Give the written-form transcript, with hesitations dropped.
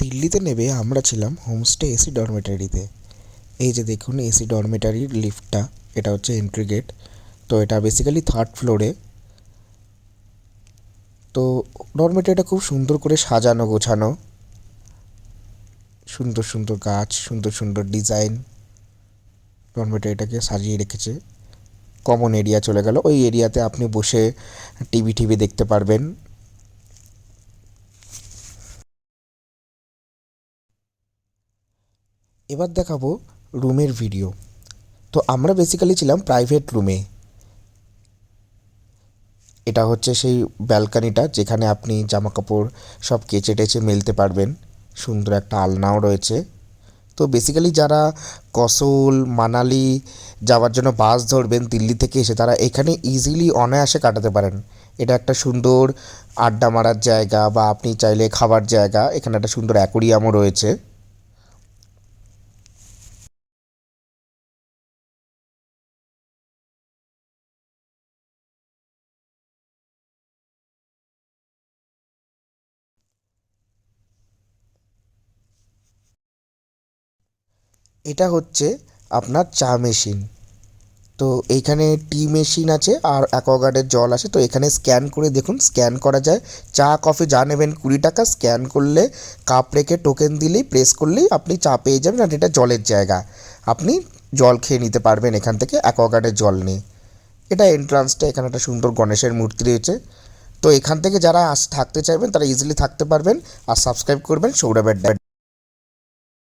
দিল্লিতে নেমে আমরা ছিলাম হোমস্টে এসি ডরমেটারিতে। এই যে দেখুন এসি ডরমেটারির লিফটটা, এটা হচ্ছে এন্ট্রি গেট। তো এটা বেসিক্যালি থার্ড ফ্লোরে। তো ডরমেটারিটা খুব সুন্দর করে সাজানো গোছানো, সুন্দর সুন্দর গাছ, সুন্দর সুন্দর ডিজাইন ডরমেটারিটাকে সাজিয়ে রেখেছে। কমন এরিয়া চলে গেল, ওই এরিয়াতে আপনি বসে টিভি দেখতে পারবেন। এবার দেখাবো রুমের ভিডিও। তো আমরা বেসিক্যালি ছিলাম প্রাইভেট রুমে। এটা হচ্ছে সেই ব্যালকানিটা যেখানে আপনি জামাকাপড় সব কেচে টেচে মেলতে পারবেন। সুন্দর একটা আলনাও রয়েছে। তো বেসিক্যালি যারা কসোল মানালি যাওয়ার জন্য বাস ধরবেন দিল্লি থেকে এসে, তারা এখানে ইজিলি অনায়াসে কাটাতে পারেন। এটা একটা সুন্দর আড্ডা মারার জায়গা, বা আপনি চাইলে খাবার জায়গা। এখানে একটা সুন্দর অ্যাকোরিয়ামও রয়েছে। এটা হচ্ছে আপনার চা মেশিন। তো এইখানে টি মেশিন আছে আর অ্যাকোয়াগার্ডের জল আছে। তো এখানে স্ক্যান করে দেখুন, স্ক্যান করা যায়। চা কফি যা নেবেন 20 টাকা, স্ক্যান করলে কাপ রেখে টোকেন দিলেই, প্রেস করলেই আপনি চা পেয়ে যাবেন। আর এটা জলের জায়গা, আপনি জল খেয়ে নিতে পারবেন এখান থেকে অ্যাকোয়াগার্ডের জল নিয়ে। এটা এন্ট্রান্সটা, এখানে একটা সুন্দর গণেশের মূর্তি রয়েছে। তো এখান থেকে যারা থাকতে চাইবেন তারা ইজিলি থাকতে পারবেন। আর সাবস্ক্রাইব করবেন সৌরভ অ্যাড্ডা।